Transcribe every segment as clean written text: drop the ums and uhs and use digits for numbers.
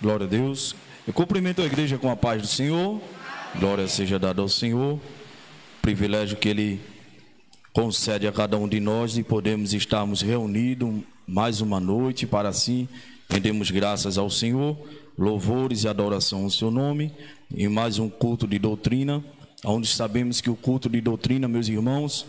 Glória a Deus. Eu cumprimento a igreja com a paz do Senhor. Glória seja dada ao Senhor. Privilégio que Ele concede a cada um de nós de podermos estarmos reunidos mais uma noite para assim rendemos graças ao Senhor, louvores e adoração ao seu nome, em mais um culto de doutrina, onde sabemos que o culto de doutrina, meus irmãos,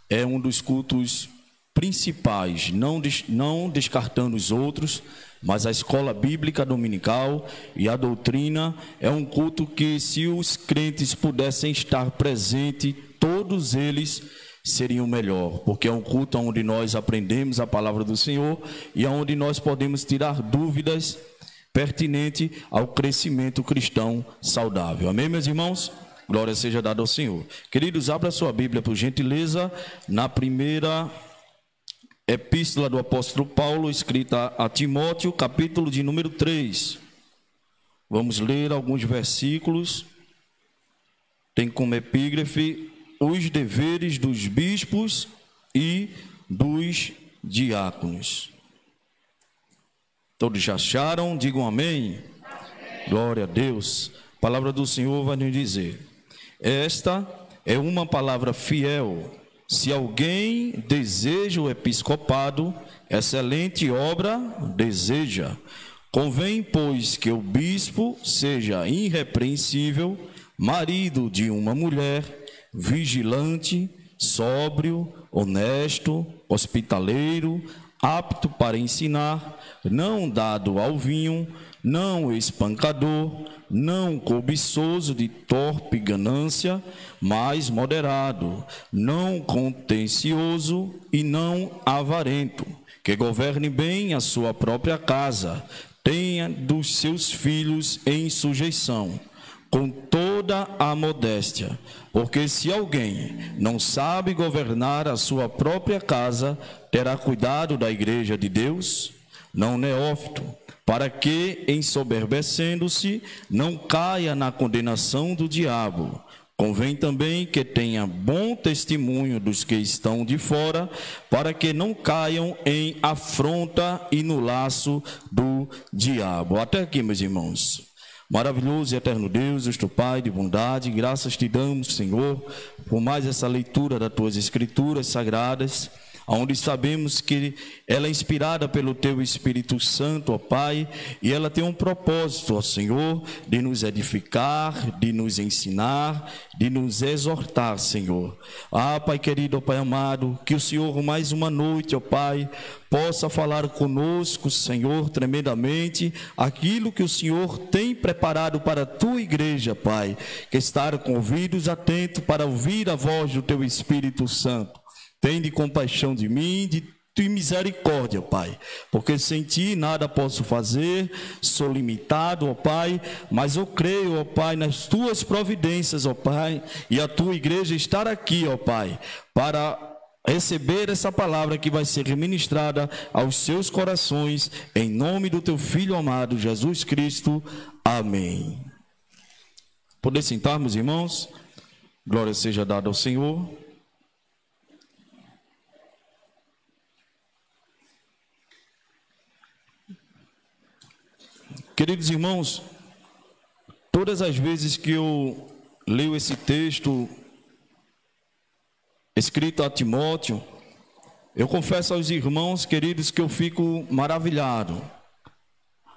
é um dos cultos principais, não descartando os outros, mas a escola bíblica dominical e a doutrina é um culto que, se os crentes pudessem estar presentes, todos eles seriam melhor, porque é um culto onde nós aprendemos a palavra do Senhor e onde nós podemos tirar dúvidas pertinentes ao crescimento cristão saudável. Amém, meus irmãos? Glória seja dada ao Senhor. Queridos, abra sua Bíblia, por gentileza, na primeira epístola do apóstolo Paulo, escrita a Timóteo, capítulo de número 3. Vamos ler alguns versículos. Tem como epígrafe os deveres dos bispos e dos diáconos. Todos já acharam? Digam amém. Glória a Deus. A palavra do Senhor vai nos dizer: esta é uma palavra fiel. Se alguém deseja o episcopado, excelente obra deseja. Convém, pois, que o bispo seja irrepreensível, marido de uma mulher, vigilante, sóbrio, honesto, hospitaleiro, apto para ensinar, não dado ao vinho, não espancador, não cobiçoso de torpe ganância, mas moderado, não contencioso e não avarento, que governe bem a sua própria casa, tenha dos seus filhos em sujeição, com toda a modéstia, porque se alguém não sabe governar a sua própria casa, terá cuidado da igreja de Deus, não neófito, para que, ensoberbecendo-se, não caia na condenação do diabo. Convém também que tenha bom testemunho dos que estão de fora, para que não caiam em afronta e no laço do diabo. Até aqui, meus irmãos. Maravilhoso e eterno Deus, justo Pai de bondade, graças te damos, Senhor, por mais essa leitura das tuas escrituras sagradas, onde sabemos que ela é inspirada pelo Teu Espírito Santo, ó Pai, e ela tem um propósito, ó Senhor, de nos edificar, de nos ensinar, de nos exortar, Senhor. Ah, Pai querido, ó Pai amado, que o Senhor mais uma noite, ó Pai, possa falar conosco, Senhor, tremendamente, aquilo que o Senhor tem preparado para a Tua igreja, Pai, que estar com ouvidos atentos para ouvir a voz do Teu Espírito Santo. Tende compaixão de mim, de tua misericórdia, Pai, porque sem ti nada posso fazer, sou limitado, ó Pai, mas eu creio, ó Pai, nas tuas providências, ó Pai, e a tua igreja estar aqui, ó Pai, para receber essa palavra que vai ser ministrada aos seus corações, em nome do teu Filho amado, Jesus Cristo. Amém. Poder sentarmos, irmãos? Glória seja dada ao Senhor. Queridos irmãos, todas as vezes que eu leio esse texto escrito a Timóteo, eu confesso aos irmãos, queridos, que eu fico maravilhado,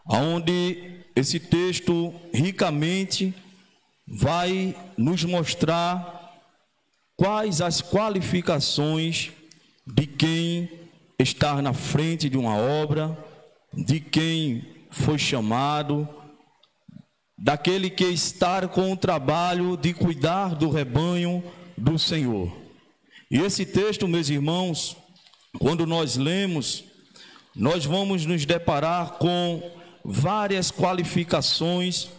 aonde esse texto ricamente vai nos mostrar quais as qualificações de quem está na frente de uma obra, de quem foi chamado, daquele que está com o trabalho de cuidar do rebanho do Senhor. E esse texto, meus irmãos, quando nós lemos, nós vamos nos deparar com várias qualificações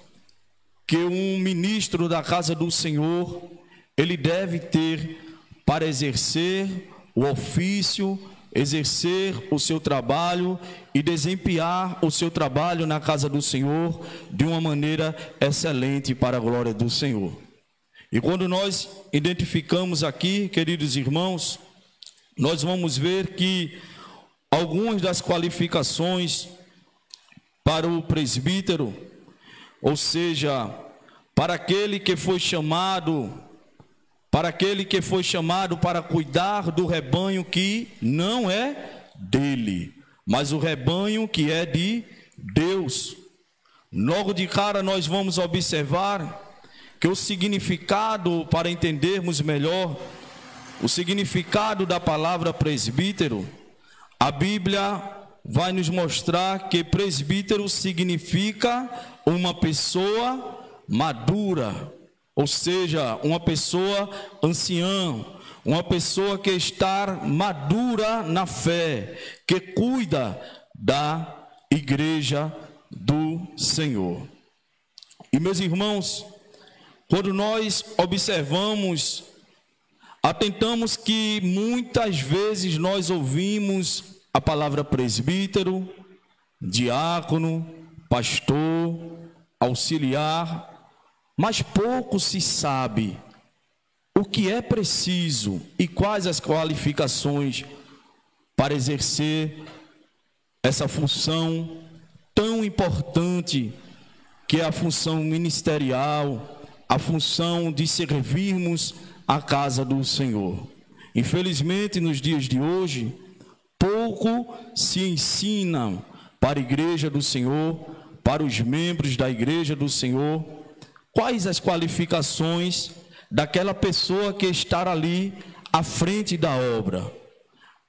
que um ministro da casa do Senhor, ele deve ter para exercer o ofício, exercer o seu trabalho e desempenhar o seu trabalho na casa do Senhor de uma maneira excelente para a glória do Senhor. E quando nós identificamos aqui, queridos irmãos, nós vamos ver que algumas das qualificações para o presbítero, ou seja, para aquele que foi chamado para cuidar do rebanho que não é dele, mas o rebanho que é de Deus. Logo de cara nós vamos observar que o significado, para entendermos melhor o significado da palavra presbítero, a Bíblia vai nos mostrar que presbítero significa uma pessoa madura, ou seja, uma pessoa anciã, uma pessoa que está madura na fé, que cuida da igreja do Senhor. E meus irmãos, quando nós observamos, atentamos que muitas vezes nós ouvimos a palavra presbítero, diácono, pastor, auxiliar, mas pouco se sabe o que é preciso e quais as qualificações para exercer essa função tão importante, que é a função ministerial, a função de servirmos a casa do Senhor. Infelizmente, nos dias de hoje, pouco se ensina para a igreja do Senhor, para os membros da igreja do Senhor, quais as qualificações daquela pessoa que está ali à frente da obra,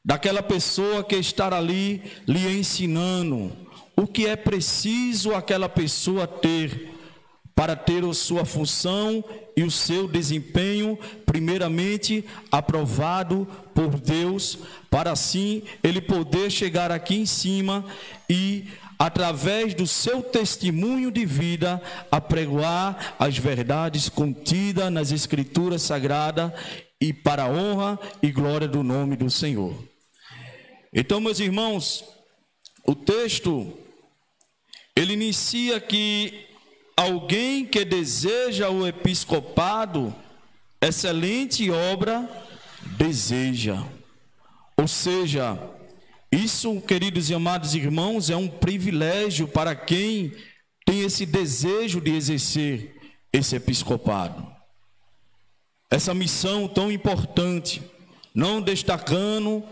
daquela pessoa que está ali lhe ensinando o que é preciso aquela pessoa ter para ter a sua função e o seu desempenho primeiramente aprovado por Deus, para assim ele poder chegar aqui em cima e, através do seu testemunho de vida, apregoar as verdades contidas nas Escrituras Sagradas e para a honra e glória do nome do Senhor. Então, meus irmãos, o texto, ele inicia que alguém que deseja o episcopado, excelente obra deseja. Ou seja, isso, queridos e amados irmãos, é um privilégio para quem tem esse desejo de exercer esse episcopado. Essa missão tão importante, não destacando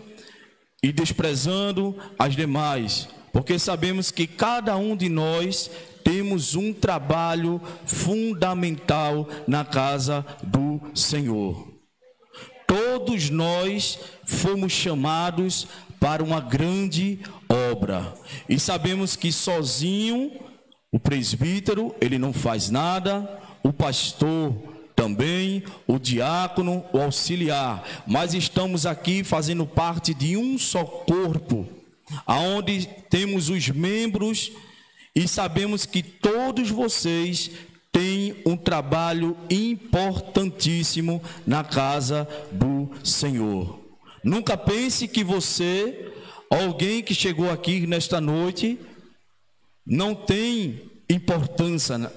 e desprezando as demais, porque sabemos que cada um de nós temos um trabalho fundamental na casa do Senhor. Todos nós fomos chamados para uma grande obra. E sabemos que sozinho o presbítero, ele não faz nada, o pastor também, o diácono, o auxiliar. Mas estamos aqui fazendo parte de um só corpo, aonde temos os membros. E sabemos que todos vocês têm um trabalho importantíssimo na casa do Senhor. Nunca pense que você, alguém que chegou aqui nesta noite, não tem importância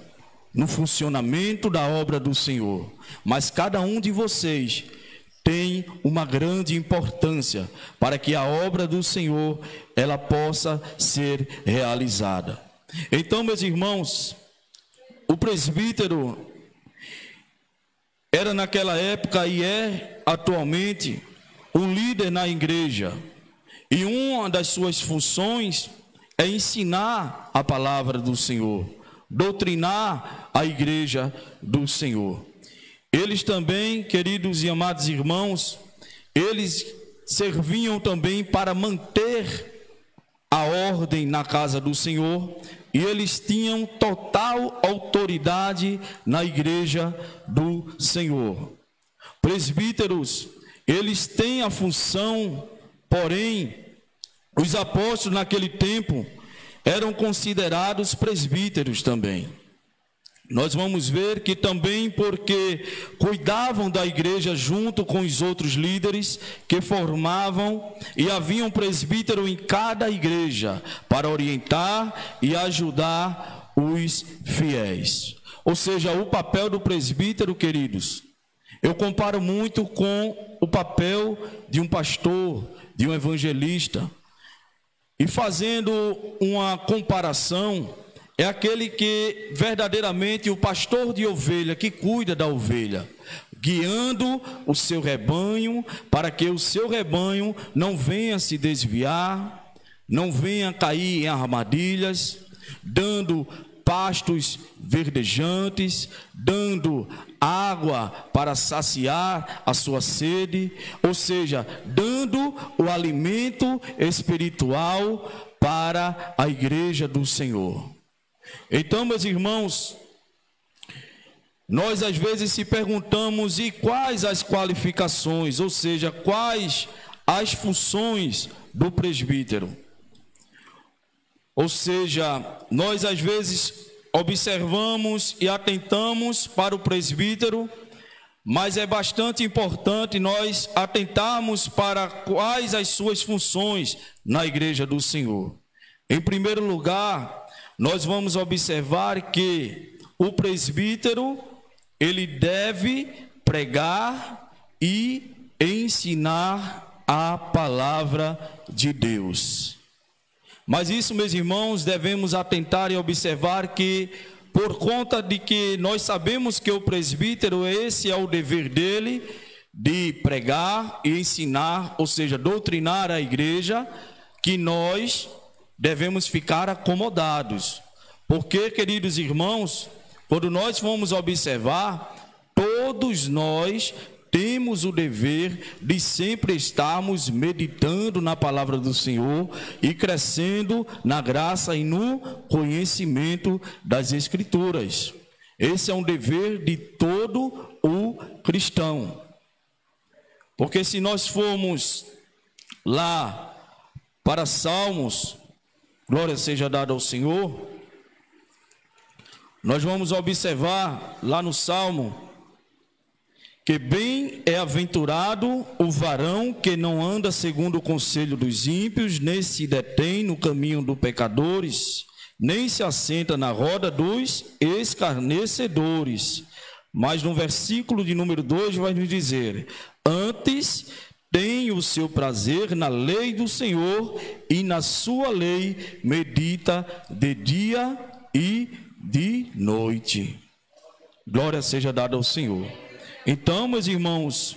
no funcionamento da obra do Senhor. Mas cada um de vocês tem uma grande importância para que a obra do Senhor ela possa ser realizada. Então, meus irmãos, o presbítero era naquela época e é atualmente um líder na igreja. E uma das suas funções é ensinar a palavra do Senhor, doutrinar a igreja do Senhor. Eles também, queridos e amados irmãos, eles serviam também para manter a ordem na casa do Senhor, e eles tinham total autoridade na igreja do Senhor. Presbíteros, eles têm a função, porém, os apóstolos naquele tempo eram considerados presbíteros também. Nós vamos ver que também porque cuidavam da igreja junto com os outros líderes que formavam, e havia um presbítero em cada igreja para orientar e ajudar os fiéis. Ou seja, o papel do presbítero, queridos, eu comparo muito com o papel de um pastor, de um evangelista. E fazendo uma comparação, é aquele que verdadeiramente o pastor de ovelha, que cuida da ovelha, guiando o seu rebanho, para que o seu rebanho não venha se desviar, não venha cair em armadilhas, dando pastos verdejantes, dando água para saciar a sua sede, ou seja, dando o alimento espiritual para a igreja do Senhor. Então, meus irmãos, nós às vezes se perguntamos: e quais as qualificações, ou seja, quais as funções do presbítero? Ou seja, nós às vezes observamos e atentamos para o presbítero, mas é bastante importante nós atentarmos para quais as suas funções na igreja do Senhor. Em primeiro lugar, nós vamos observar que o presbítero, ele deve pregar e ensinar a palavra de Deus. Mas isso, meus irmãos, devemos atentar e observar que, por conta de que nós sabemos que o presbítero, esse é o dever dele, de pregar e ensinar, ou seja, doutrinar a igreja, que nós devemos ficar acomodados. Porque, queridos irmãos, quando nós vamos observar, todos nós temos o dever de sempre estarmos meditando na palavra do Senhor e crescendo na graça e no conhecimento das Escrituras. Esse é um dever de todo o cristão. Porque se nós formos lá para Salmos, glória seja dada ao Senhor, nós vamos observar lá no Salmo que bem é aventurado o varão que não anda segundo o conselho dos ímpios, nem se detém no caminho dos pecadores, nem se assenta na roda dos escarnecedores. Mas no versículo de número 2 vai nos dizer: antes tem o seu prazer na lei do Senhor, e na sua lei medita de dia e de noite. Glória seja dada ao Senhor. Então, meus irmãos,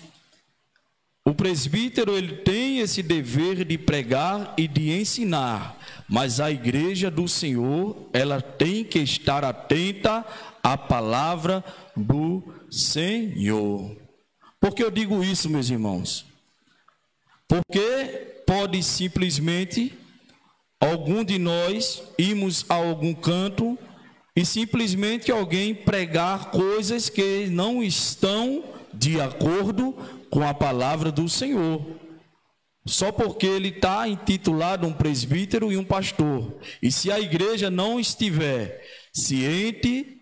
o presbítero, ele tem esse dever de pregar e de ensinar, mas a igreja do Senhor, ela tem que estar atenta à palavra do Senhor. Por que eu digo isso, meus irmãos? Porque pode simplesmente algum de nós irmos a algum canto e simplesmente alguém pregar coisas que não estão de acordo com a palavra do Senhor, só porque ele está intitulado um presbítero e um pastor. E se a igreja não estiver ciente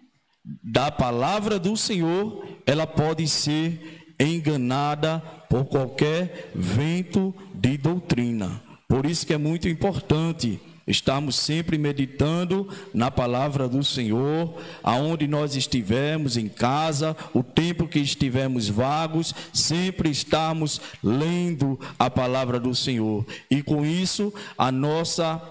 da palavra do Senhor, ela pode ser enganada por qualquer vento de doutrina. Por isso que é muito importante estarmos sempre meditando na palavra do Senhor, aonde nós estivermos, em casa, o tempo que estivermos vagos, sempre estarmos lendo a palavra do Senhor. E com isso, a nossa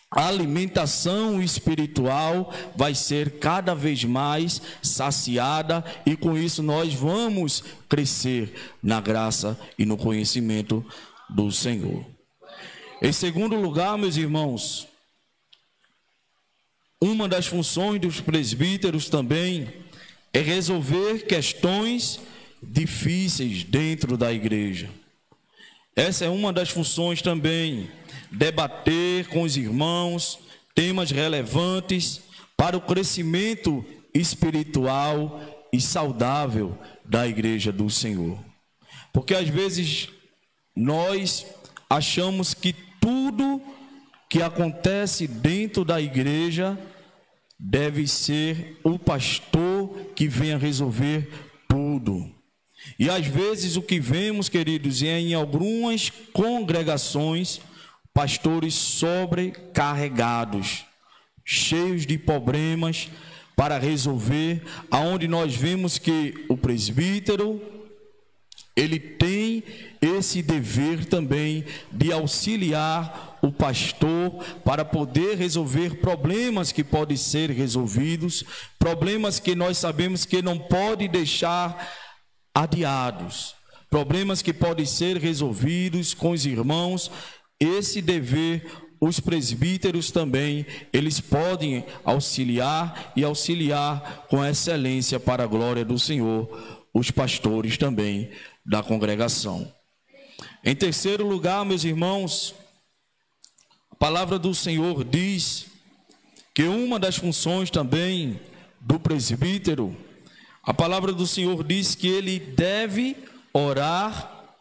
alimentação espiritual vai ser cada vez mais saciada, e com isso nós vamos crescer na graça e no conhecimento do Senhor. Em segundo lugar, meus irmãos, uma das funções dos presbíteros também é resolver questões difíceis dentro da igreja. Essa é uma das funções também, debater com os irmãos temas relevantes para o crescimento espiritual e saudável da igreja do Senhor. Porque às vezes nós achamos que tudo que acontece dentro da igreja deve ser o pastor que venha resolver tudo. E às vezes o que vemos, queridos, é em algumas congregações, pastores sobrecarregados, cheios de problemas para resolver, aonde nós vemos que o presbítero, ele tem esse dever também de auxiliar o pastor para poder resolver problemas que podem ser resolvidos, problemas que nós sabemos que não pode deixar adiados, problemas que podem ser resolvidos com os irmãos. Esse dever, os presbíteros também, eles podem auxiliar e auxiliar com excelência para a glória do Senhor, os pastores também da congregação. Em terceiro lugar, meus irmãos, a palavra do Senhor diz que uma das funções também do presbítero, a palavra do Senhor diz que ele deve orar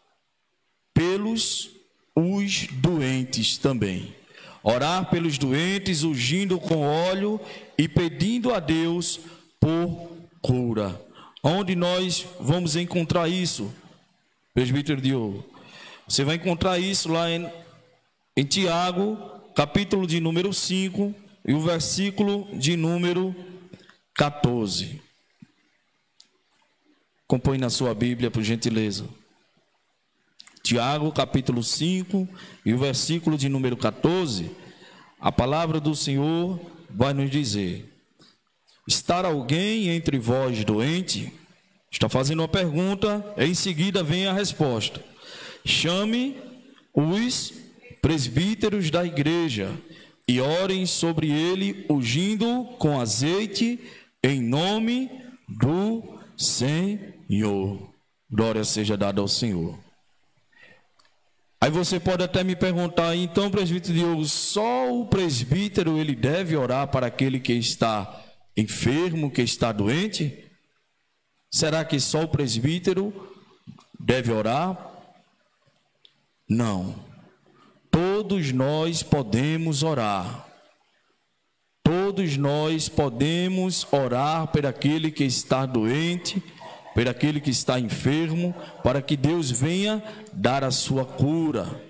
pelos os doentes também. Orar pelos doentes, ungindo com óleo e pedindo a Deus por cura. Onde nós vamos encontrar isso, presbítero Diogo? Você vai encontrar isso lá em Tiago, capítulo de número 5 e o versículo de número 14. Compõe na sua Bíblia, por gentileza. Tiago, capítulo 5 e o versículo de número 14. A palavra do Senhor vai nos dizer: está alguém entre vós doente? Está fazendo uma pergunta, em seguida vem a resposta. Chame os presbíteros da igreja e orem sobre ele, ungindo com azeite em nome do Senhor. Glória seja dada ao Senhor. Aí você pode até me perguntar, então, presbítero Diogo, só o presbítero ele deve orar para aquele que está enfermo, que está doente? Será que só o presbítero deve orar? Não. Todos nós podemos orar. Todos nós podemos orar por aquele que está doente, por aquele que está enfermo, para que Deus venha dar a sua cura.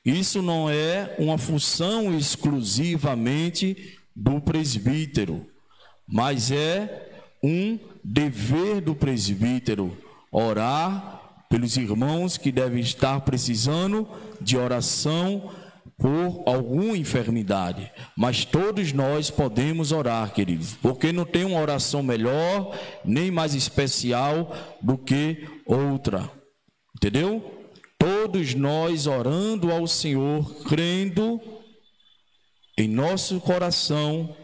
Isso não é uma função exclusivamente do presbítero, mas é um dever do presbítero orar pelos irmãos que devem estar precisando de oração por alguma enfermidade. Mas todos nós podemos orar, queridos, porque não tem uma oração melhor, nem mais especial do que outra. Entendeu? Todos nós orando ao Senhor, crendo em nosso coração,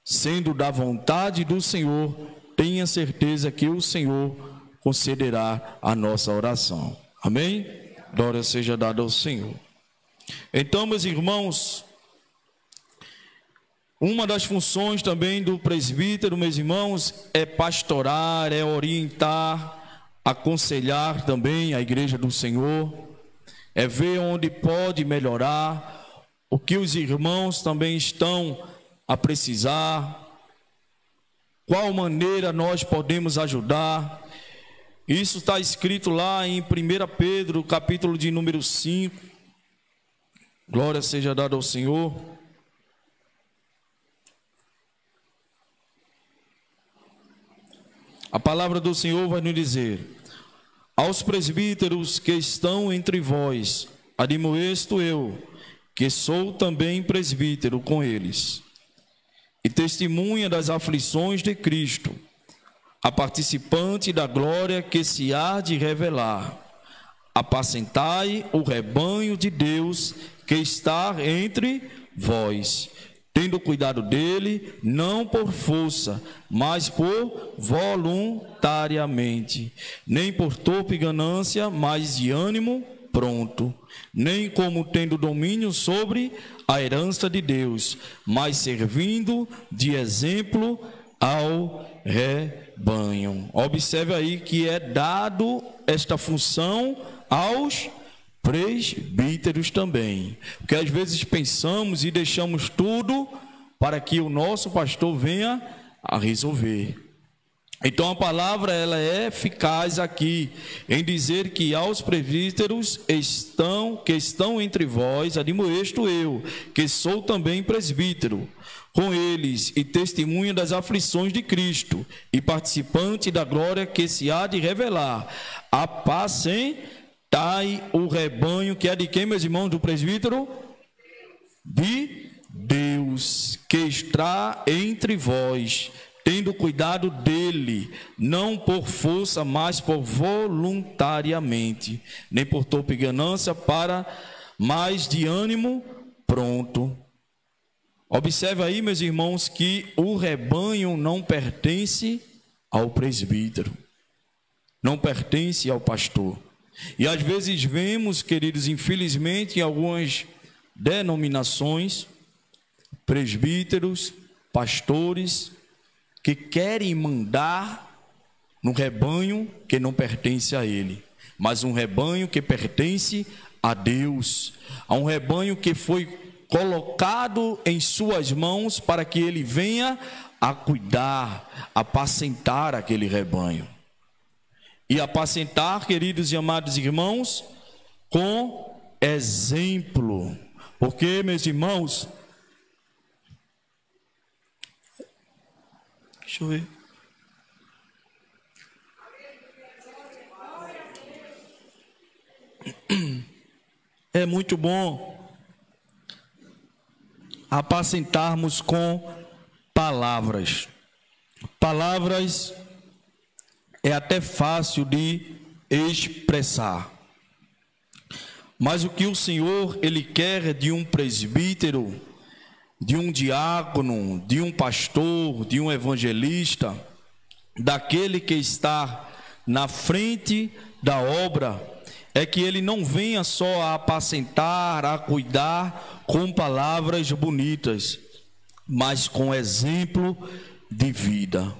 sendo da vontade do Senhor, tenha certeza que o Senhor concederá a nossa oração. Amém? Glória seja dada ao Senhor. Então, meus irmãos, uma das funções também do presbítero, meus irmãos, é pastorar, é orientar, aconselhar também a igreja do Senhor, é ver onde pode melhorar, o que os irmãos também estão a precisar, qual maneira nós podemos ajudar. Isso está escrito lá em 1 Pedro, capítulo de número 5. Glória seja dada ao Senhor. A palavra do Senhor vai nos dizer: aos presbíteros que estão entre vós, admoesto eu, que sou também presbítero com eles, e testemunha das aflições de Cristo, a participante da glória que se há de revelar. Apacentai o rebanho de Deus que está entre vós, tendo cuidado dele, não por força, mas por voluntariamente, nem por torpe ganância, mas de ânimo pronto, nem como tendo domínio sobre a herança de Deus, mas servindo de exemplo ao rebanho. Observe aí que é dado esta função aos presbíteros também, porque às vezes pensamos e deixamos tudo para que o nosso pastor venha a resolver. Então a palavra ela é eficaz aqui em dizer que aos presbíteros que estão entre vós, admoesto eu, que sou também presbítero com eles e testemunha das aflições de Cristo e participante da glória que se há de revelar. Apacentai apacentai o rebanho, que é de quem, meus irmãos, do presbítero? De Deus, que está entre vós, tendo cuidado dele, não por força, mas por voluntariamente, nem por torpe ganância, mas de ânimo pronto. Observe aí, meus irmãos, que o rebanho não pertence ao presbítero, não pertence ao pastor. E às vezes vemos, queridos, infelizmente, em algumas denominações, presbíteros, pastores, que querem mandar no rebanho que não pertence a ele, mas um rebanho que pertence a Deus, a um rebanho que foi colocado em suas mãos para que ele venha a cuidar, apacentar aquele rebanho. E apacentar, queridos e amados irmãos, com exemplo. Porque, meus irmãos, deixa eu ver. É muito bom apacentarmos com palavras. Palavras é até fácil de expressar. Mas o que o Senhor, Ele quer de um presbítero, de um diácono, de um pastor, de um evangelista, daquele que está na frente da obra, é que ele não venha só a apacentar, a cuidar com palavras bonitas, mas com exemplo de vida.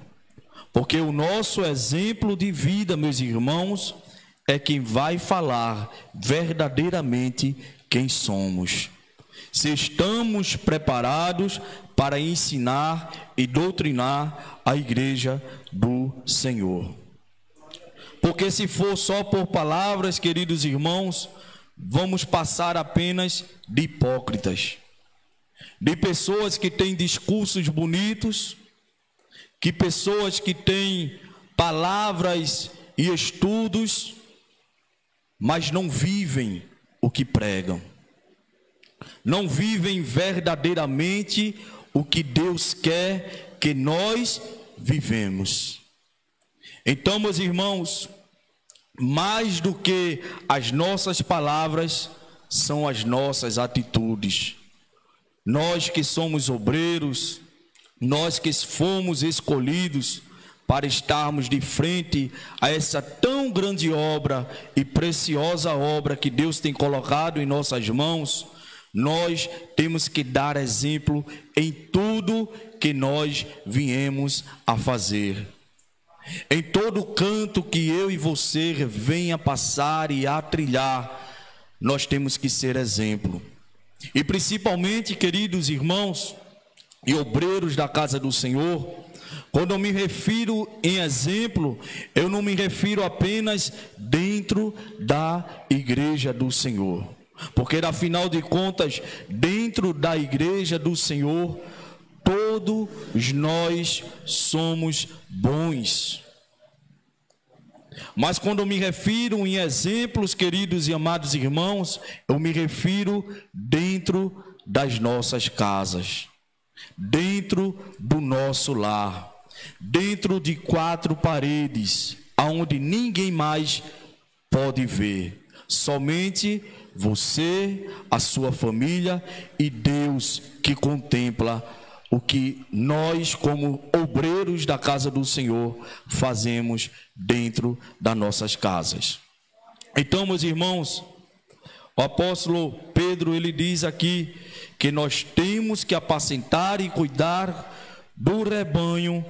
Porque o nosso exemplo de vida, meus irmãos, é quem vai falar verdadeiramente quem somos. Se estamos preparados para ensinar e doutrinar a igreja do Senhor. Porque se for só por palavras, queridos irmãos, vamos passar apenas de hipócritas, de pessoas que têm discursos bonitos, que pessoas que têm palavras e estudos, mas não vivem o que pregam, não vivem verdadeiramente o que Deus quer que nós vivemos. Então, meus irmãos, mais do que as nossas palavras, são as nossas atitudes. Nós que somos obreiros, nós que fomos escolhidos para estarmos de frente a essa tão grande obra e preciosa obra que Deus tem colocado em nossas mãos, nós temos que dar exemplo em tudo que nós viemos a fazer. Em todo canto que eu e você venha passar e a trilhar, nós temos que ser exemplo. E principalmente, queridos irmãos e obreiros da casa do Senhor, quando eu me refiro em exemplo, eu não me refiro apenas dentro da igreja do Senhor. Porque, afinal de contas, dentro da igreja do Senhor, todos nós somos bons. Mas quando eu me refiro em exemplos, queridos e amados irmãos, eu me refiro dentro das nossas casas, dentro do nosso lar, dentro de quatro paredes, aonde ninguém mais pode ver, somente você, a sua família e Deus que contempla o que nós, como obreiros da casa do Senhor, fazemos dentro das nossas casas. Então, meus irmãos, o apóstolo Pedro, ele diz aqui que nós temos que apacentar e cuidar do rebanho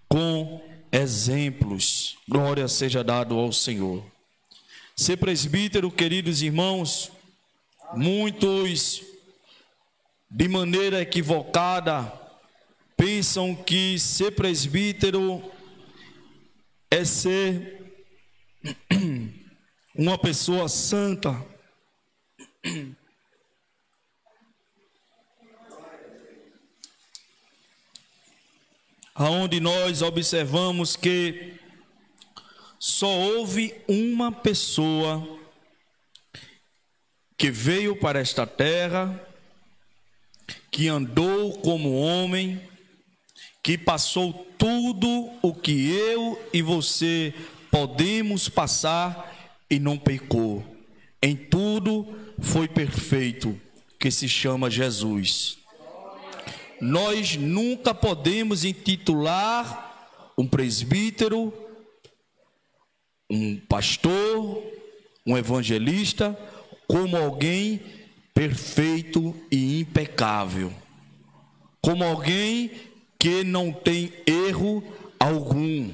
com exemplos. Glória seja dado ao Senhor. Ser presbítero, queridos irmãos, muitos, de maneira equivocada, pensam que ser presbítero é ser uma pessoa santa. Aonde nós observamos que só houve uma pessoa que veio para esta terra, que andou como homem, que passou tudo o que eu e você podemos passar e não pecou. Em tudo foi perfeito, que se chama Jesus. Nós nunca podemos intitular um presbítero, um pastor, um evangelista, como alguém perfeito e impecável, como alguém que não tem erro algum,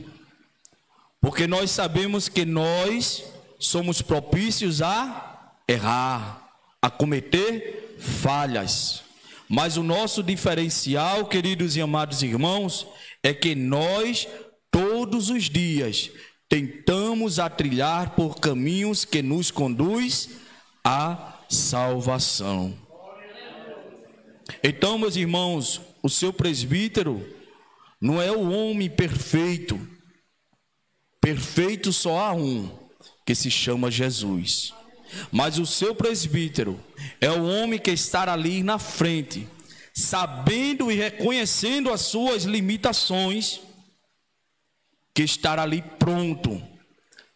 porque nós sabemos que nós somos propícios a errar, a cometer falhas, mas o nosso diferencial, queridos e amados irmãos, é que nós todos os dias tentamos a trilhar por caminhos que nos conduz à salvação. Então, meus irmãos, o seu presbítero não é o homem perfeito. Perfeito só há um, que se chama Jesus. Mas o seu presbítero é o homem que está ali na frente, sabendo e reconhecendo as suas limitações, que estará ali pronto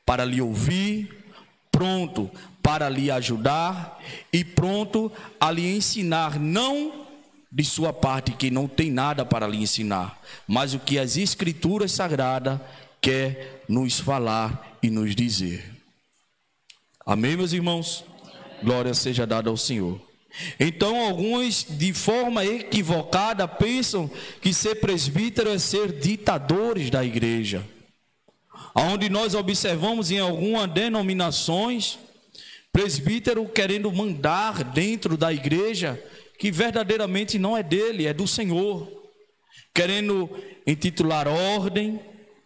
para lhe ouvir, pronto para lhe ajudar e pronto a lhe ensinar, não de sua parte, que não tem nada para lhe ensinar, mas o que as Escrituras Sagradas quer nos falar e nos dizer. Amém, meus irmãos? Glória seja dada ao Senhor. Então, alguns, de forma equivocada, pensam que ser presbítero é ser ditadores da igreja. Onde nós observamos em algumas denominações, presbítero querendo mandar dentro da igreja, que verdadeiramente não é dele, é do Senhor. Querendo intitular ordem,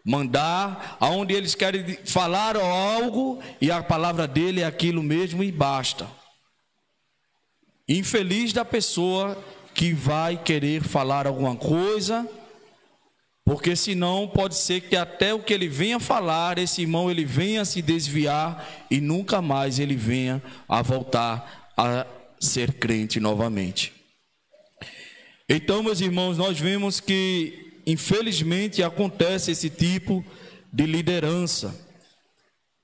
mandar, aonde eles querem falar algo e a palavra dele é aquilo mesmo e basta. Infeliz da pessoa que vai querer falar alguma coisa, porque senão pode ser que até o que ele venha falar, esse irmão ele venha se desviar e nunca mais ele venha a voltar a ser crente novamente. Então, meus irmãos, nós vemos que infelizmente acontece esse tipo de liderança.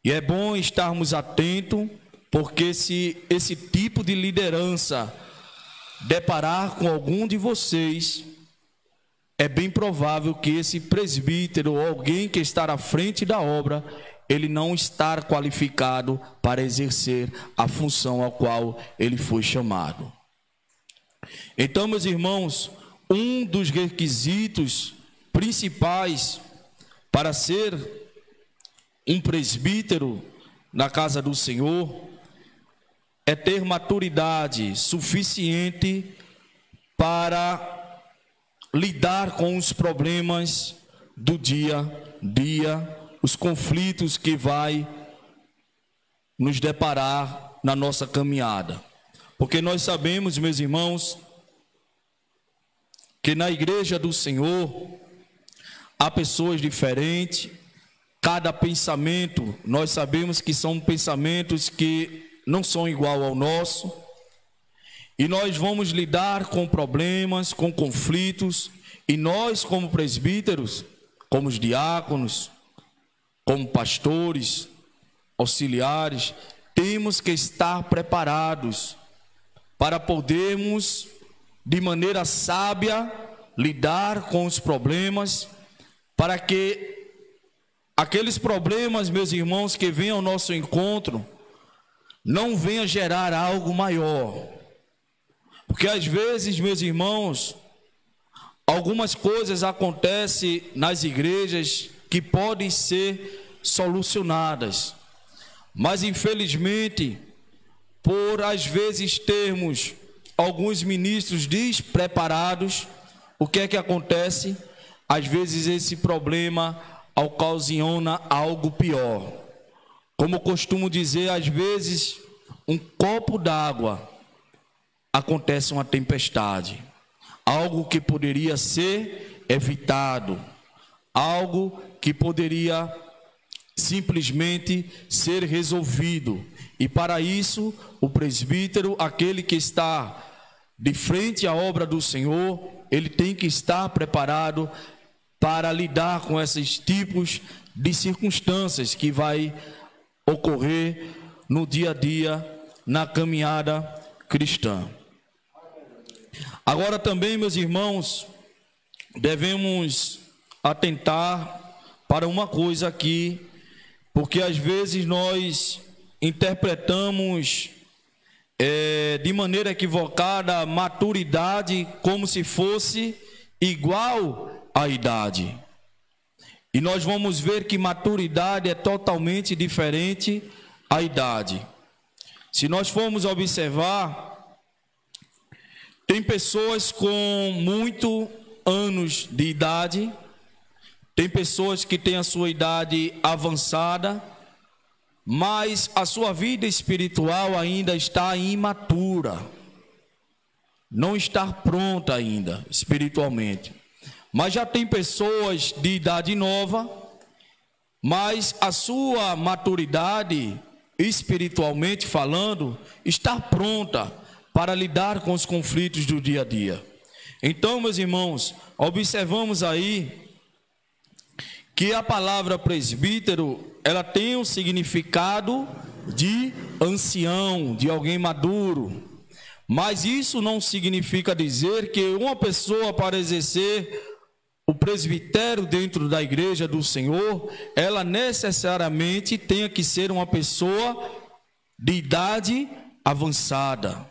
E é bom estarmos atentos, porque se esse tipo de liderança deparar com algum de vocês, é bem provável que esse presbítero ou alguém que está à frente da obra, ele não está qualificado para exercer a função a qual ele foi chamado. Então, meus irmãos, um dos requisitos principais para ser um presbítero na casa do Senhor é ter maturidade suficiente para lidar com os problemas do dia a dia, os conflitos que vai nos deparar na nossa caminhada. Porque nós sabemos, meus irmãos, que na igreja do Senhor há pessoas diferentes, cada pensamento, nós sabemos que são pensamentos que não são igual ao nosso, e nós vamos lidar com problemas, com conflitos, e nós como presbíteros, como os diáconos, como pastores, auxiliares, temos que estar preparados para podermos, de maneira sábia, lidar com os problemas, para que aqueles problemas, meus irmãos, que venham ao nosso encontro, não venha gerar algo maior. Porque às vezes, meus irmãos, algumas coisas acontecem nas igrejas que podem ser solucionadas, mas infelizmente, por às vezes termos alguns ministros despreparados, o que é que acontece? Às vezes esse problema ocasiona algo pior. Como costumo dizer, às vezes um copo d'água acontece uma tempestade, algo que poderia ser evitado, algo que poderia simplesmente ser resolvido. E para isso, o presbítero, aquele que está de frente à obra do Senhor, ele tem que estar preparado para lidar com esses tipos de circunstâncias que vai ocorrer no dia a dia, na caminhada cristã. Agora também, meus irmãos, devemos atentar para uma coisa aqui, porque às vezes nós interpretamos de maneira equivocada a maturidade como se fosse igual à idade. E nós vamos ver que maturidade é totalmente diferente à idade. Se nós formos observar, tem pessoas com muitos anos de idade, tem pessoas que têm a sua idade avançada, mas a sua vida espiritual ainda está imatura, não está pronta ainda espiritualmente. Mas já tem pessoas de idade nova, mas a sua maturidade, espiritualmente falando, está pronta para lidar com os conflitos do dia a dia. Então, meus irmãos, observamos aí que a palavra presbítero, ela tem um significado de ancião, de alguém maduro. Mas isso não significa dizer que uma pessoa, para exercer o presbitério dentro da igreja do Senhor, ela necessariamente tenha que ser uma pessoa de idade avançada.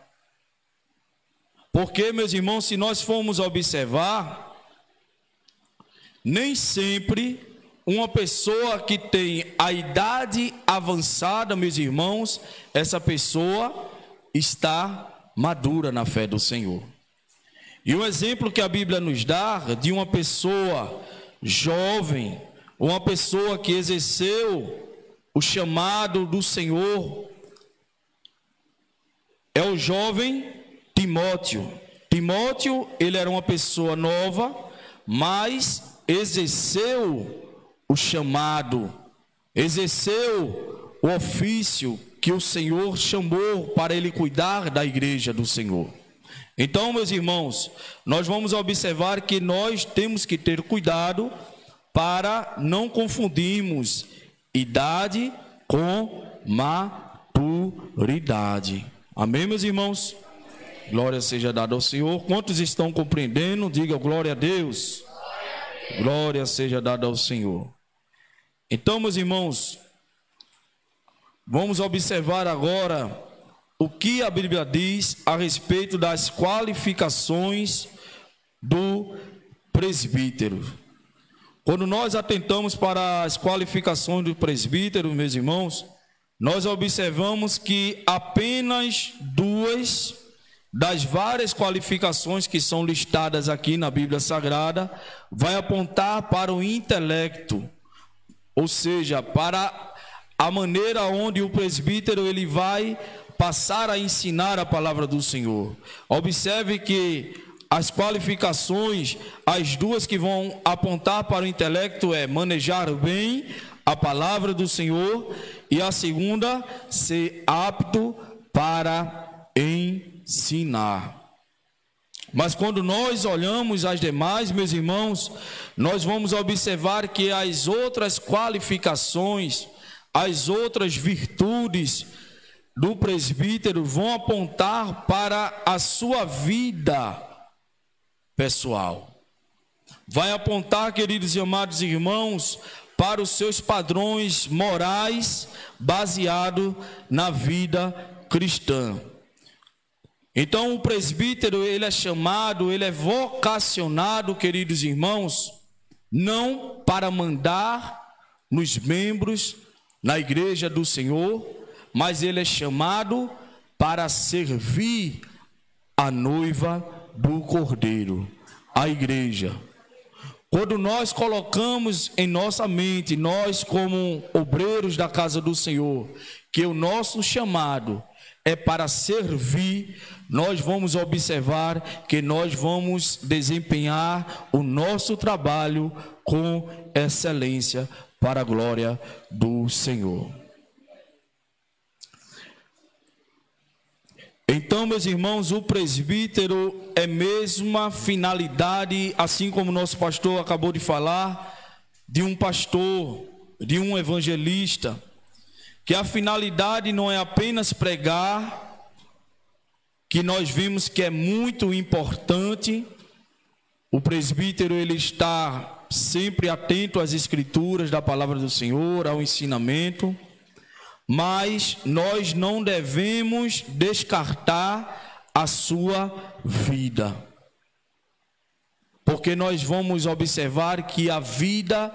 Porque, meus irmãos, se nós formos observar, nem sempre uma pessoa que tem a idade avançada, meus irmãos, essa pessoa está madura na fé do Senhor. E um exemplo que a Bíblia nos dá de uma pessoa jovem, uma pessoa que exerceu o chamado do Senhor, é o jovem Timóteo. Timóteo, ele era uma pessoa nova, mas exerceu o chamado, exerceu o ofício que o Senhor chamou para ele cuidar da igreja do Senhor. Então, meus irmãos, nós vamos observar que nós temos que ter cuidado para não confundirmos idade com maturidade. Amém, meus irmãos? Glória seja dada ao Senhor. Quantos estão compreendendo? Diga glória a Deus. Glória seja dada ao Senhor. Então, meus irmãos, vamos observar agora o que a Bíblia diz a respeito das qualificações do presbítero. Quando nós atentamos para as qualificações do presbítero, meus irmãos, nós observamos que apenas duas das várias qualificações que são listadas aqui na Bíblia Sagrada vai apontar para o intelecto, ou seja, para a maneira onde o presbítero ele vai passar a ensinar a palavra do Senhor. Observe que as qualificações, as duas que vão apontar para o intelecto é manejar bem a palavra do Senhor, e a segunda, ser apto para ensinar. Mas quando nós olhamos as demais, meus irmãos, nós vamos observar que as outras qualificações, as outras virtudes do presbítero vão apontar para a sua vida pessoal. Vai apontar, queridos e amados irmãos, para os seus padrões morais baseado na vida cristã. Então o presbítero, ele é chamado, ele é vocacionado, queridos irmãos, não para mandar nos membros na igreja do Senhor, mas ele é chamado para servir a noiva do Cordeiro, a igreja. Quando nós colocamos em nossa mente, nós como obreiros da casa do Senhor, que o nosso chamado é para servir, nós vamos observar que nós vamos desempenhar o nosso trabalho com excelência para a glória do Senhor. Então, meus irmãos, o presbítero é mesma finalidade, assim como o nosso pastor acabou de falar, de um pastor, de um evangelista, que a finalidade não é apenas pregar, que nós vimos que é muito importante. O presbítero, ele está sempre atento às escrituras da palavra do Senhor, ao ensinamento, mas nós não devemos descartar a sua vida, porque nós vamos observar que a vida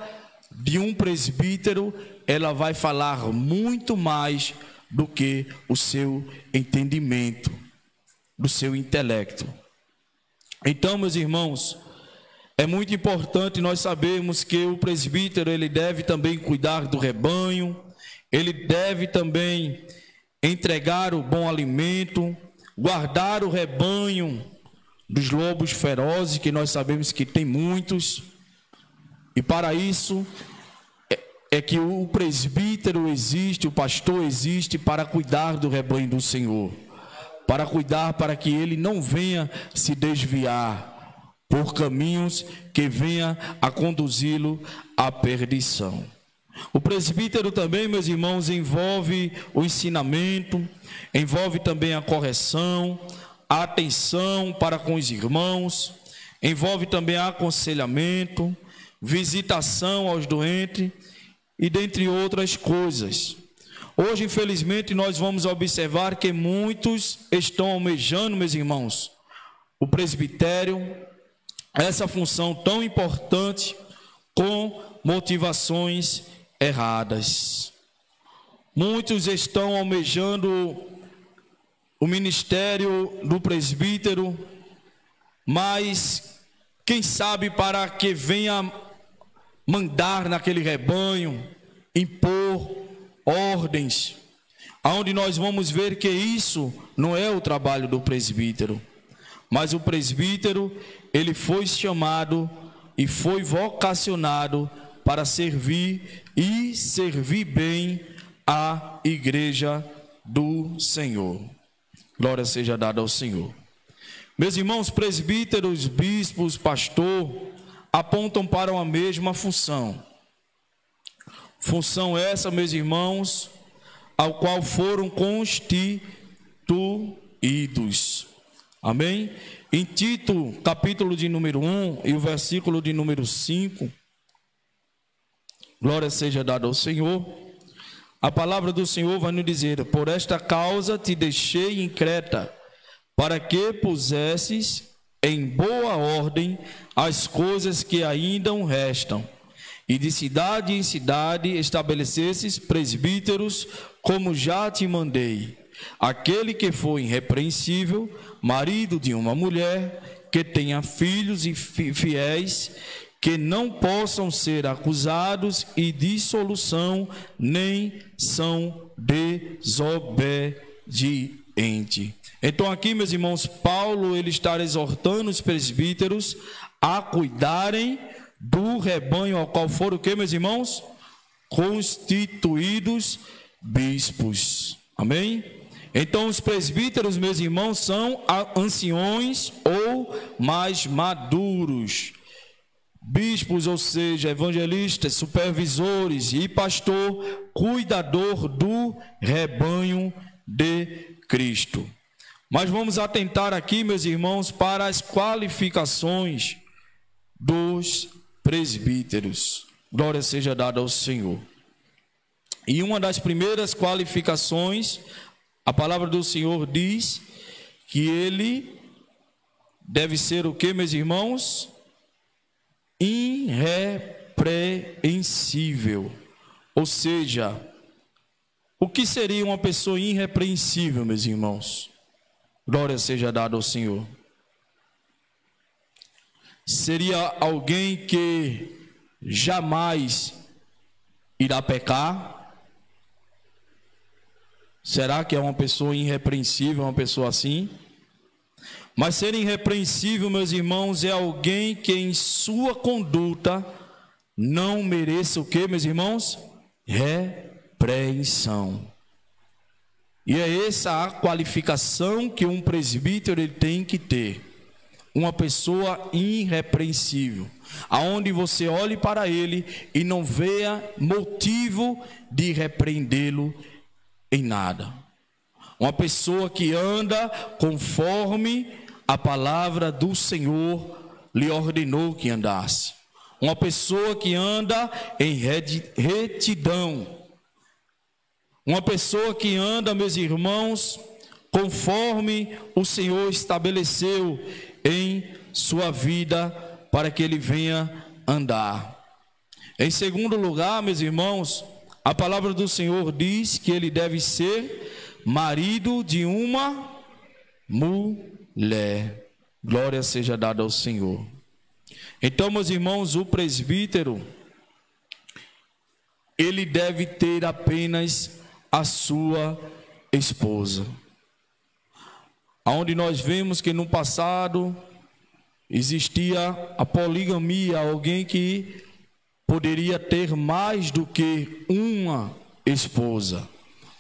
de um presbítero, ela vai falar muito mais do que o seu entendimento, do seu intelecto. Então, meus irmãos, é muito importante nós sabermos que o presbítero, ele deve também cuidar do rebanho, ele deve também entregar o bom alimento, guardar o rebanho dos lobos ferozes, que nós sabemos que tem muitos, e para isso é que o presbítero existe, o pastor existe para cuidar do rebanho do Senhor, para cuidar para que ele não venha se desviar por caminhos que venha a conduzi-lo à perdição. O presbítero também, meus irmãos, envolve o ensinamento, envolve também a correção, a atenção para com os irmãos, envolve também aconselhamento, visitação aos doentes e dentre outras coisas. Hoje, infelizmente, nós vamos observar que muitos estão almejando, meus irmãos, o presbitério, essa função tão importante, com motivações erradas. Muitos estão almejando o ministério do presbítero, mas quem sabe para que venha mandar naquele rebanho, impor ordens, aonde nós vamos ver que isso não é o trabalho do presbítero, mas o presbítero, ele foi chamado e foi vocacionado para servir e servir bem a igreja do Senhor. Glória seja dada ao Senhor. Meus irmãos, presbíteros, bispos, pastor, apontam para uma mesma função. Função essa, meus irmãos, ao qual foram constituídos. Amém? Em Tito, capítulo de número 1 e o versículo de número 5, glória seja dada ao Senhor, a palavra do Senhor vai nos dizer: por esta causa te deixei em Creta, para que pusesses em boa ordem as coisas que ainda restam, e de cidade em cidade estabelecesses presbíteros, como já te mandei. Aquele que for irrepreensível, marido de uma mulher, que tenha filhos e fiéis, que não possam ser acusados em dissolução, nem são desobedientes. Então aqui, meus irmãos, Paulo, ele está exortando os presbíteros a cuidarem do rebanho ao qual foram, o que, meus irmãos? Constituídos bispos. Amém? Então os presbíteros, meus irmãos, são anciões ou mais maduros. Bispos, ou seja, evangelistas, supervisores e pastor, cuidador do rebanho de Cristo. Mas vamos atentar aqui, meus irmãos, para as qualificações dos presbíteros. Glória seja dada ao Senhor. E uma das primeiras qualificações, a palavra do Senhor diz que ele deve ser o que, meus irmãos? Irrepreensível. Ou seja, o que seria uma pessoa irrepreensível, meus irmãos? Glória seja dada ao Senhor. Seria alguém que jamais irá pecar? Será que é uma pessoa irrepreensível, uma pessoa assim? Mas ser irrepreensível, meus irmãos, é alguém que em sua conduta não mereça o que, meus irmãos? Repreensão. E é essa a qualificação que um presbítero ele tem que ter. Uma pessoa irrepreensível, aonde você olhe para ele e não veja motivo de repreendê-lo em nada. Uma pessoa que anda conforme a palavra do Senhor lhe ordenou que andasse. Uma pessoa que anda em retidão. Uma pessoa que anda, meus irmãos, conforme o Senhor estabeleceu em sua vida para que ele venha andar. Em segundo lugar, meus irmãos, a palavra do Senhor diz que ele deve ser marido de uma mulher. Glória seja dada ao Senhor. Então, meus irmãos, o presbítero, ele deve ter apenas a sua esposa. Onde nós vemos que no passado existia a poligamia, alguém que poderia ter mais do que uma esposa.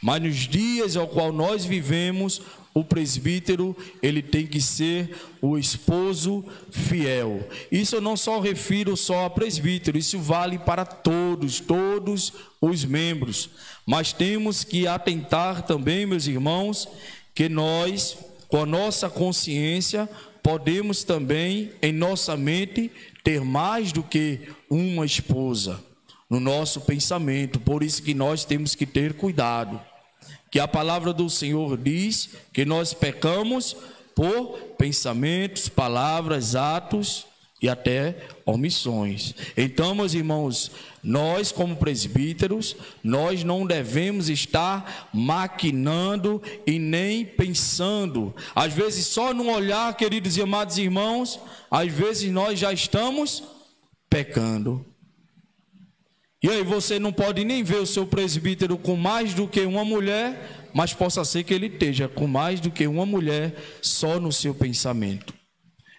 Mas nos dias ao qual nós vivemos, o presbítero, ele tem que ser o esposo fiel. Isso eu não só refiro só a presbítero, isso vale para todos os membros. Mas temos que atentar também, meus irmãos, que nós, com a nossa consciência, podemos também, em nossa mente, ter mais do que uma esposa no nosso pensamento. Por isso que nós temos que ter cuidado. Que a palavra do Senhor diz que nós pecamos por pensamentos, palavras, atos e até omissões. Então, meus irmãos, nós como presbíteros, nós não devemos estar maquinando e nem pensando. Às vezes só no olhar, queridos e amados irmãos, às vezes nós já estamos pecando. E aí você não pode nem ver o seu presbítero com mais do que uma mulher, mas possa ser que ele esteja com mais do que uma mulher só no seu pensamento.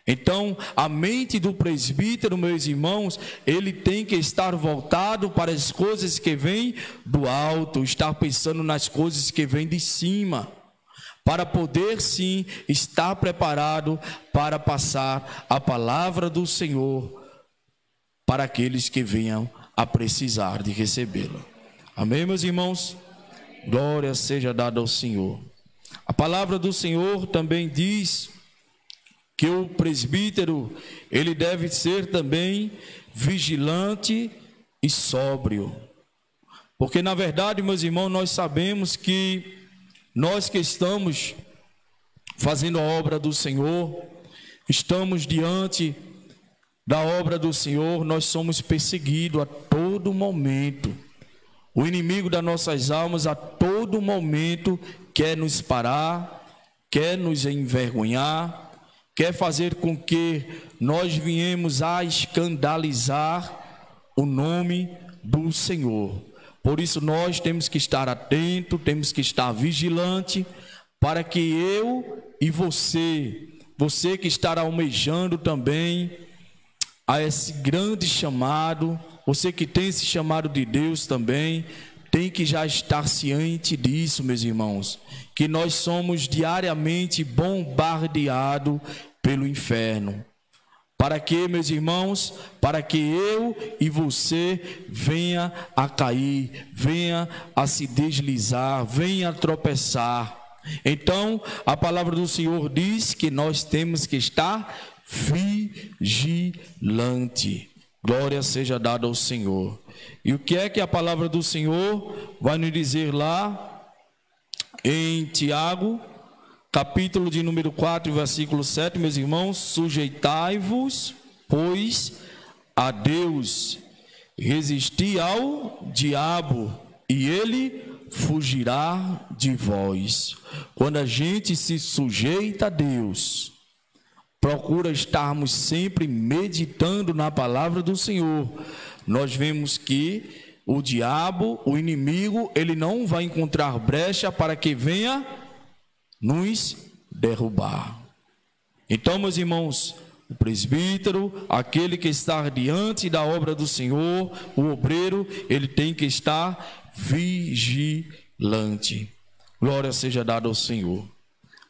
Então, a mente do presbítero, meus irmãos, ele tem que estar voltado para as coisas que vêm do alto, estar pensando nas coisas que vêm de cima, para poder sim estar preparado para passar a palavra do Senhor para aqueles que venham a precisar de recebê-la. Amém, meus irmãos? Glória seja dada ao Senhor. A palavra do Senhor também diz que o presbítero, ele deve ser também vigilante e sóbrio. Porque, na verdade, meus irmãos, nós sabemos que nós que estamos fazendo a obra do Senhor, estamos diante da obra do Senhor, nós somos perseguidos a todo momento. O inimigo das nossas almas a todo momento quer nos parar, quer nos envergonhar, quer fazer com que nós viemos a escandalizar o nome do Senhor. Por isso nós temos que estar atento, temos que estar vigilante, para que eu e você que estará almejando também a esse grande chamado, você que tem esse chamado de Deus também, tem que já estar ciente disso, meus irmãos, que nós somos diariamente bombardeados pelo inferno. Para que, meus irmãos? Para que eu e você venha a cair, venha a se deslizar, venha a tropeçar. Então, a palavra do Senhor diz que nós temos que estar vigilante. Glória seja dada ao Senhor. E o que é que a palavra do Senhor vai nos dizer lá em Tiago, capítulo de número 4, versículo 7, meus irmãos? Sujeitai-vos, pois, a Deus, resisti ao diabo, e ele fugirá de vós. Quando a gente se sujeita a Deus, procura estarmos sempre meditando na palavra do Senhor, nós vemos que o diabo, o inimigo, ele não vai encontrar brecha para que venha nos derrubar. Então, meus irmãos, o presbítero, aquele que está diante da obra do Senhor, o obreiro, ele tem que estar vigilante. Glória seja dada ao Senhor.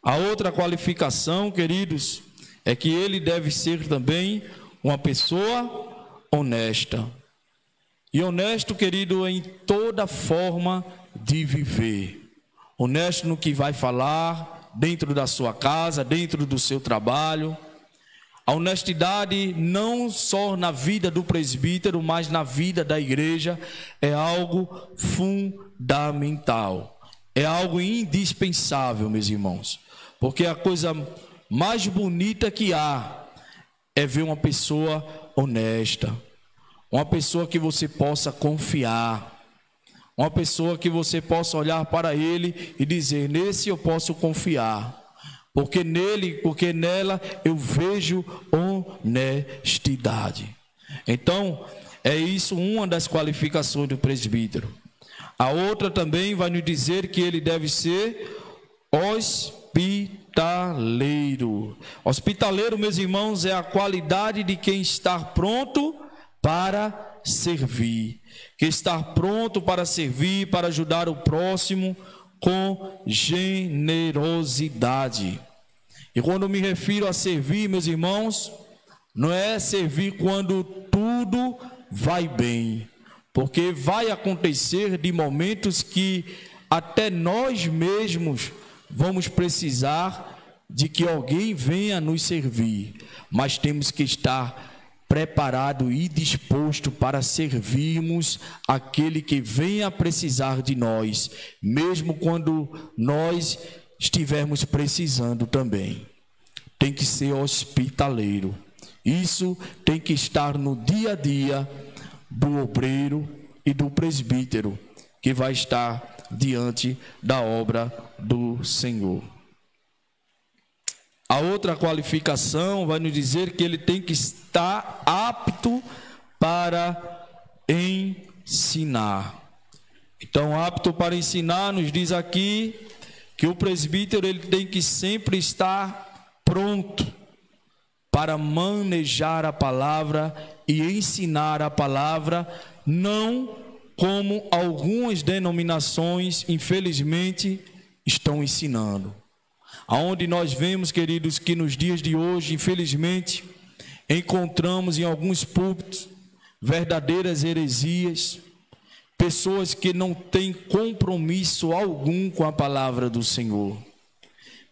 A outra qualificação, queridos, é que ele deve ser também uma pessoa honesta. E honesto, querido, em toda forma de viver. Honesto no que vai falar, dentro da sua casa, dentro do seu trabalho. A honestidade não só na vida do presbítero, mas na vida da igreja é algo fundamental. É algo indispensável, meus irmãos. Porque a coisa mais bonita que há é ver uma pessoa honesta. Uma pessoa que você possa confiar. Uma pessoa que você possa olhar para ele e dizer: nesse eu posso confiar. Porque nela eu vejo honestidade. Então, é isso uma das qualificações do presbítero. A outra também vai nos dizer que ele deve ser hospitaleiro. Hospitaleiro, meus irmãos, é a qualidade de quem está pronto para servir. Que está pronto para servir, para ajudar o próximo com generosidade. E quando me refiro a servir, meus irmãos, não é servir quando tudo vai bem, porque vai acontecer de momentos que até nós mesmos vamos precisar de que alguém venha nos servir, mas temos que estar preparado e disposto para servirmos aquele que venha precisar de nós, mesmo quando nós estivermos precisando também. Tem que ser hospitaleiro. Isso tem que estar no dia a dia do obreiro e do presbítero que vai estar diante da obra do Senhor. A outra qualificação vai nos dizer que ele tem que estar apto para ensinar. Então, apto para ensinar nos diz aqui que o presbítero ele tem que sempre estar pronto para manejar a palavra e ensinar a palavra, não como algumas denominações, infelizmente, estão ensinando. Aonde nós vemos, queridos, que nos dias de hoje, infelizmente, encontramos em alguns púlpitos verdadeiras heresias, pessoas que não têm compromisso algum com a palavra do Senhor.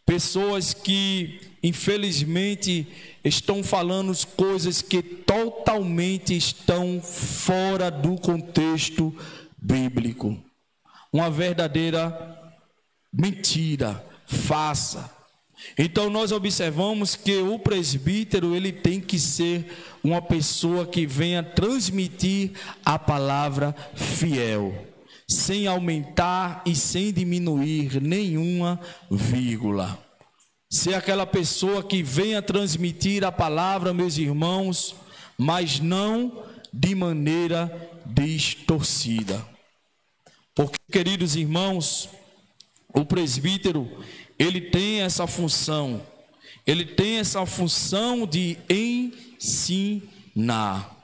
Pessoas que, infelizmente, estão falando coisas que totalmente estão fora do contexto bíblico. Uma verdadeira mentira, farsa. Então nós observamos que o presbítero ele tem que ser uma pessoa que venha transmitir a palavra fiel, sem aumentar e sem diminuir nenhuma vírgula. Ser aquela pessoa que venha transmitir a palavra, meus irmãos, mas não de maneira distorcida. Porque, queridos irmãos, o presbítero, ele tem essa função. Ele tem essa função de ensinar.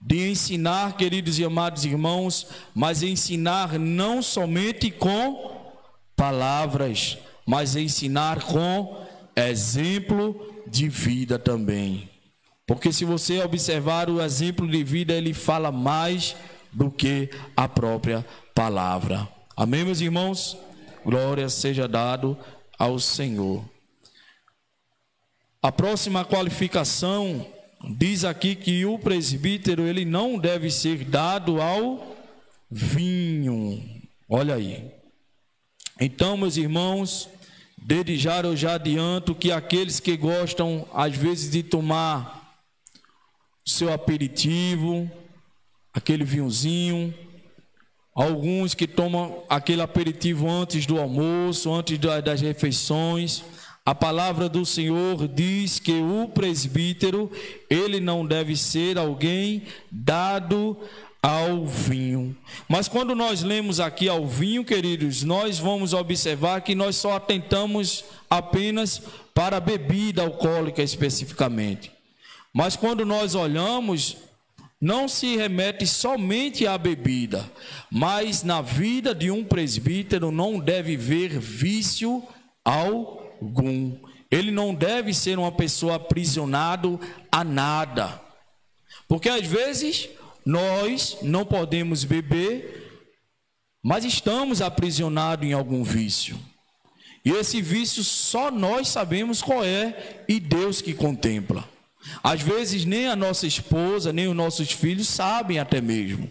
De ensinar, queridos e amados irmãos, mas ensinar não somente com palavras, mas ensinar com exemplo de vida também. Porque se você observar o exemplo de vida, ele fala mais do que a própria palavra. Amém, meus irmãos? Glória seja dado ao Senhor. A próxima qualificação diz aqui que o presbítero ele não deve ser dado ao vinho. Olha aí. Então, meus irmãos, desde já eu já adianto que aqueles que gostam às vezes de tomar seu aperitivo, aquele vinhozinho, alguns que tomam aquele aperitivo antes do almoço, antes das refeições, a palavra do Senhor diz que o presbítero, ele não deve ser alguém dado ao vinho. Mas quando nós lemos aqui ao vinho, queridos, nós vamos observar que nós só atentamos apenas para a bebida alcoólica especificamente. Mas quando nós olhamos, não se remete somente à bebida, mas na vida de um presbítero não deve haver vício algum. Ele não deve ser uma pessoa aprisionado a nada. Porque às vezes nós não podemos beber, mas estamos aprisionados em algum vício. E esse vício só nós sabemos qual é, e Deus que contempla. Às vezes nem a nossa esposa, nem os nossos filhos sabem até mesmo.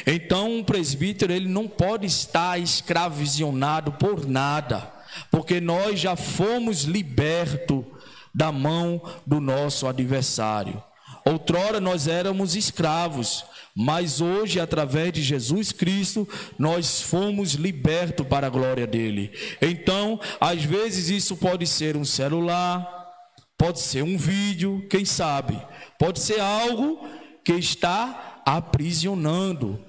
Então um presbítero, ele não pode estar escravizionado por nada, porque nós já fomos libertos da mão do nosso adversário. Outrora nós éramos escravos, mas hoje, através de Jesus Cristo, nós fomos libertos para a glória dele. Então, às vezes isso pode ser um celular, pode ser um vídeo, quem sabe? Pode ser algo que está aprisionando.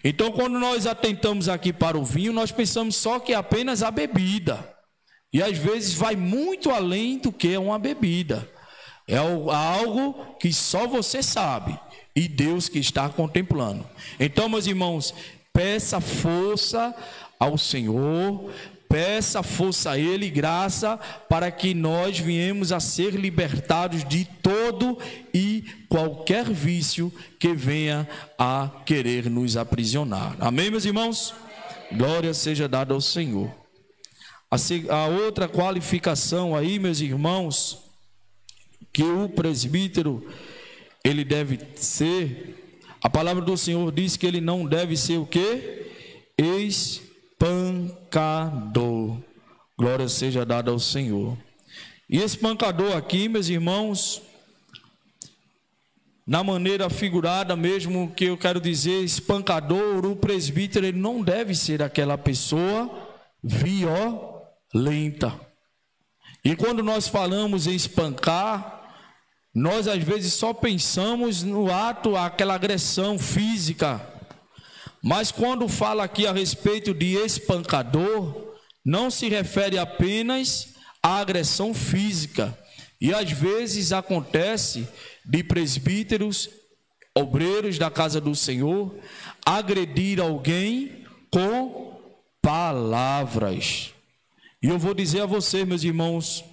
Então, quando nós atentamos aqui para o vinho, nós pensamos só que é apenas a bebida. E às vezes vai muito além do que uma bebida. É algo que só você sabe, e Deus que está contemplando. Então, meus irmãos, peça força ao Senhor, peça força a Ele, graça, para que nós viemos a ser libertados de todo e qualquer vício que venha a querer nos aprisionar. Amém, meus irmãos? Glória seja dada ao Senhor. A outra qualificação aí, meus irmãos, que o presbítero ele deve ser, a palavra do Senhor diz que ele não deve ser o quê? Espancador. Glória seja dada ao Senhor. E espancador aqui, meus irmãos, na maneira figurada mesmo, que eu quero dizer, espancador, o presbítero ele não deve ser aquela pessoa violenta. E quando nós falamos em espancar, nós às vezes só pensamos no ato, aquela agressão física. Mas quando fala aqui a respeito de espancador, não se refere apenas à agressão física. E às vezes acontece de presbíteros, obreiros da casa do Senhor, agredir alguém com palavras. E eu vou dizer a vocês, meus irmãos,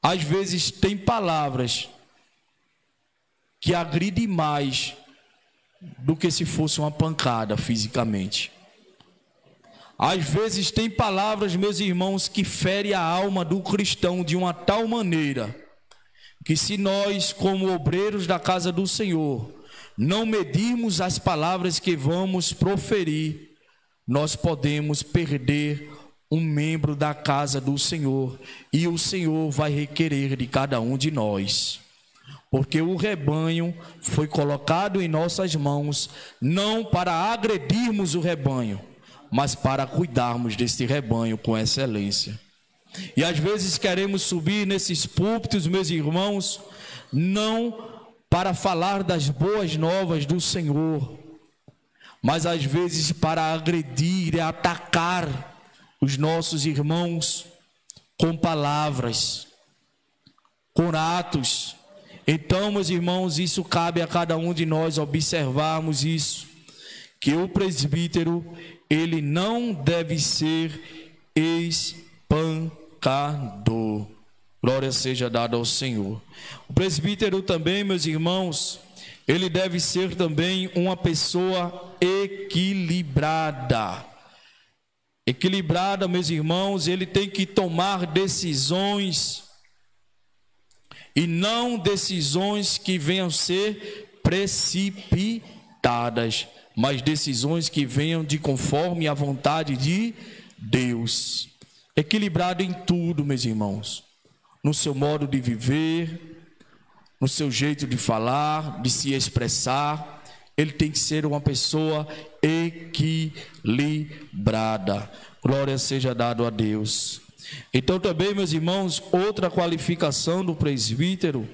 às vezes tem palavras que agride mais do que se fosse uma pancada fisicamente. Às vezes tem palavras, meus irmãos, que ferem a alma do cristão de uma tal maneira, que se nós, como obreiros da casa do Senhor, não medirmos as palavras que vamos proferir, nós podemos perder um membro da casa do Senhor, e o Senhor vai requerer de cada um de nós. Porque o rebanho foi colocado em nossas mãos, não para agredirmos o rebanho, mas para cuidarmos deste rebanho com excelência. E às vezes queremos subir nesses púlpitos, meus irmãos, não para falar das boas novas do Senhor, mas às vezes para agredir e atacar os nossos irmãos com palavras, com atos. Então, meus irmãos, isso cabe a cada um de nós observarmos isso, que o presbítero, ele não deve ser espancador. Glória seja dada ao Senhor. O presbítero também, meus irmãos, ele deve ser também uma pessoa equilibrada. Equilibrada, meus irmãos, ele tem que tomar decisões, e não decisões que venham ser precipitadas, mas decisões que venham de conforme a vontade de Deus. Equilibrado em tudo, meus irmãos, no seu modo de viver, no seu jeito de falar, de se expressar. Ele tem que ser uma pessoa equilibrada. Glória seja dada a Deus. Então também, meus irmãos, outra qualificação do presbítero,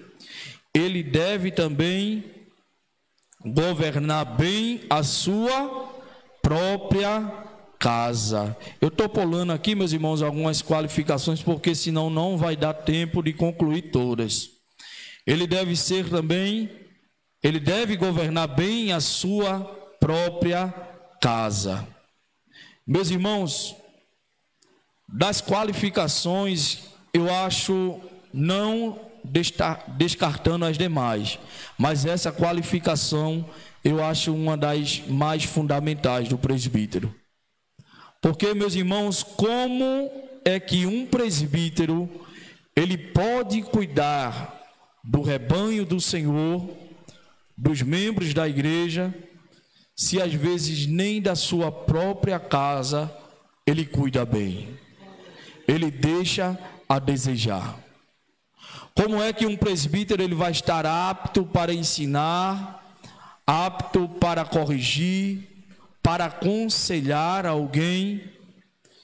ele deve também governar bem a sua própria casa. Eu estou pulando aqui, meus irmãos, algumas qualificações, porque senão não vai dar tempo de concluir todas. Ele deve governar bem a sua própria casa. Meus irmãos, das qualificações, eu acho, não descartando as demais, mas essa qualificação eu acho uma das mais fundamentais do presbítero. Porque, meus irmãos, como é que um presbítero ele pode cuidar do rebanho do Senhor, dos membros da igreja, se às vezes nem da sua própria casa ele cuida bem? Ele deixa a desejar. Como é que um presbítero ele vai estar apto para ensinar, apto para corrigir, para aconselhar alguém,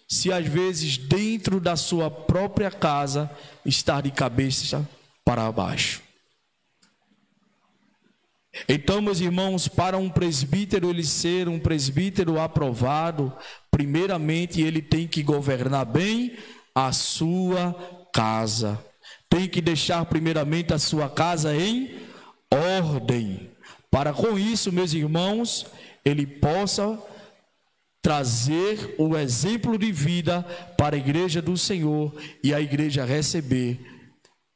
se às vezes dentro da sua própria casa está de cabeça para baixo? Então, meus irmãos, para um presbítero ele ser um presbítero aprovado, primeiramente ele tem que governar bem a sua casa. Tem que deixar primeiramente a sua casa em ordem, para com isso, meus irmãos, ele possa trazer o exemplo de vida para a igreja do Senhor e a igreja receber,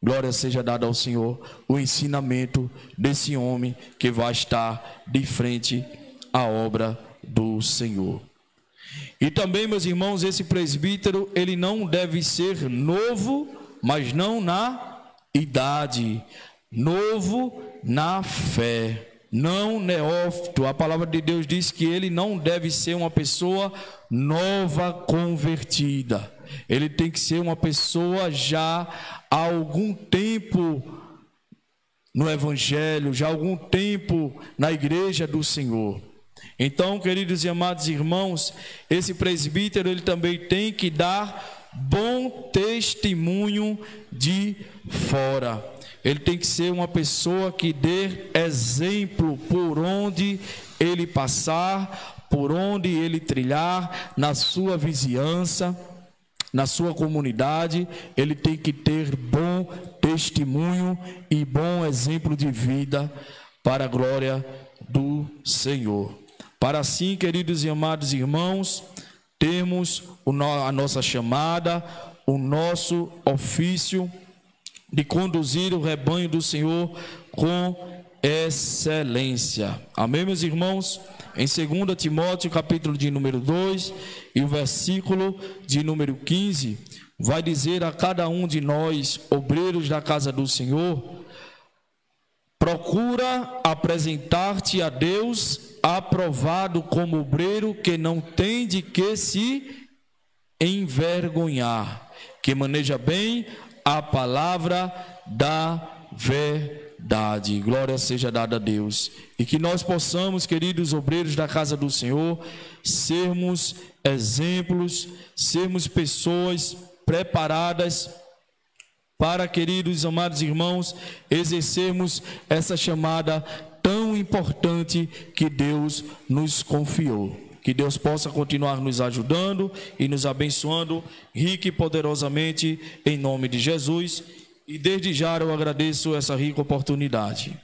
glória seja dada ao Senhor, o ensinamento desse homem que vai estar de frente à obra do Senhor. E também, meus irmãos, esse presbítero, ele não deve ser novo, mas não na idade, novo na fé, não neófito. A palavra de Deus diz que ele não deve ser uma pessoa nova convertida. Ele tem que ser uma pessoa já há algum tempo no Evangelho, já há algum tempo na igreja do Senhor. Então, queridos e amados irmãos, esse presbítero ele também tem que dar bom testemunho de fora. Ele tem que ser uma pessoa que dê exemplo por onde ele passar, por onde ele trilhar, na sua vizinhança, na sua comunidade. Ele tem que ter bom testemunho e bom exemplo de vida para a glória do Senhor. Para assim, queridos e amados irmãos, temos a nossa chamada, o nosso ofício de conduzir o rebanho do Senhor com excelência. Amém, meus irmãos? Em 2 Timóteo, capítulo de número 2, e o versículo de número 15, vai dizer a cada um de nós, obreiros da casa do Senhor: procura apresentar-te a Deus aprovado como obreiro que não tem de que se envergonhar, que maneja bem a palavra da verdade. Glória seja dada a Deus. E que nós possamos, queridos obreiros da casa do Senhor, sermos exemplos, sermos pessoas preparadas para, queridos e amados irmãos, exercermos essa chamada tão importante que Deus nos confiou. Que Deus possa continuar nos ajudando e nos abençoando rica e poderosamente em nome de Jesus. E desde já eu agradeço essa rica oportunidade.